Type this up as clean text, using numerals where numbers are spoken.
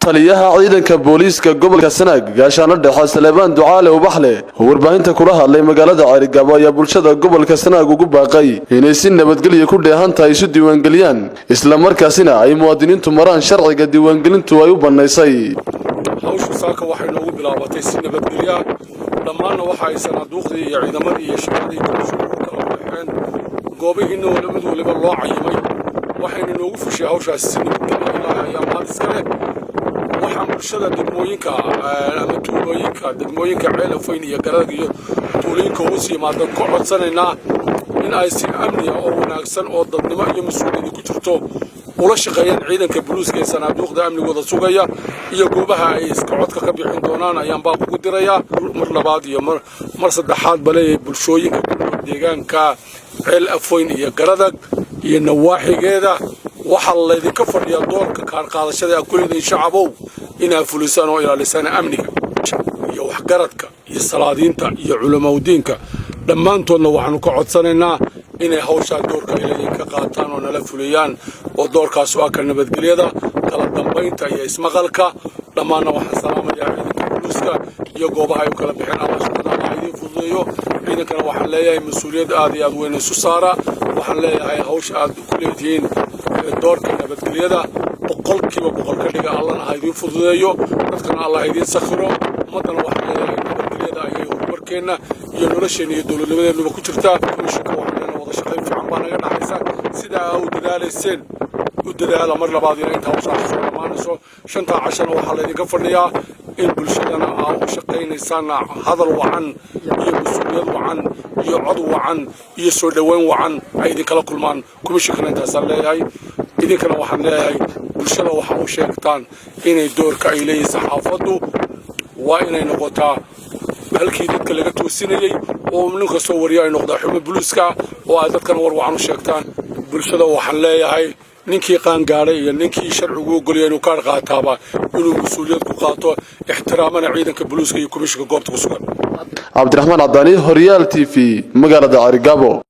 taliyaha ciidanka booliiska gobolka Sanaag gaashaano dhexe Salebaan Ducaale Ubaxle warbaahinta kula hadlay magaalada Ceerigaabo ayaa bulshada gobolka Sanaag ugu baaqay inay si nabadgelyo ku dheehan tahay isu diiwaangeliyaan isla markaasina ay muwaadiniintu maraan sharciga diiwaangelintu ay u banaysay hawsha saaka waxay noogu bilaabatay si nabadgelyo dhammaan waxa ay sanaaduuqdii iyo ciidamadii iyo shaqadii kala baxeen goobihiina waliba loo cayimay waxayna noogu fushay hawshaas si nabadgelyo ayaa maad iskale waxaan bulshada degmooyinka ama tuulooyinka Ceelafweyn iyo Garadag iyo tuulooyinka hoos yimaada ku codsanaynaa in ay si amni ah oo wanaagsan oo dadnimo iyo mas'uuliyad ku jirto ula shaqeeyaan ciidanka booliiska ee sanaaduuqda amnigooda sugaya iyo goobaha ay iska codka ka bixin doonaan ayaan baa ugu dirayaa mar labaad iyo mar saddexaad bale bulshooyinka deegaanka Ceelafweyn iyo Garadag iyo nawaaxigeeda waxa la idinka fadhiyaa doorka kaar qaadashada kulliin shacabow inay fulisaan oo ilaalisaan amniga iyo waxgaradka iyo salaadiinta iyo culimadiinka dhammaantoodna waxaanu ka codsanaynaa inay hawsha doorka ka qaataan oo nala fuliyaan oo doorkaas oo ka nabadgelyada kala dambeynta iyo ismaqalka dhammaanna waxaan salaamayaa ciidanka booliiska iyo goobaha ay kala bixin ama shaqada ay fududeeyo ciidankana waxaan leeyahay mas'uuliyad aad iyo aad weyn isu saara waxaan leeyahay hawsha aad ku leedihiin doorka nabadgelyada boqolkiiba boqol ka dhiga Allah ha idin fududeeyo dadkana Allah idin sakhiro ummadana waxaan leeyahay nabadgelyada ayay horumarkeena iyo nolosheena iyo dawladnimadeena ku jirtaa komishanka waxaan wada shaqayn fiican baa naga dhaxaysa sida uu dadaaleyseen u dadaala mar labaad inta hawsha soo dhamaanayso shanta cashan waxa la idinka fadhiyaa in bulshadana aad u shaqaynaysaan hadal wacan iyo mas'uuliyad wacan iyo cod wacan iyo soo dhaweyn wacan ay idin kala kulmaan komishanka intaas leeyahay idinkana waxaan leeyahay bulshada waxa uu sheegtaan inay doorka ay leeyihiin saxaafadu waa inay noqotaa halkii dadka laga toosinayay oo ninka soo wariyo ay noqdaa xubno booliiska oo ay dadkana war wacan u sheegtaan bulshada waxaan leeyahay ninkii qaan gaaray iyo ninkii sharcigu ogolyahay inuu ka qaataaba inuu mas'uuliyad ku qaato ixtiraamana ciidanka booliiska iyo komishanka goobta ku sugan Cabdiraxmaan Cadaani Horyaal TV magaalada Ceerigaabo.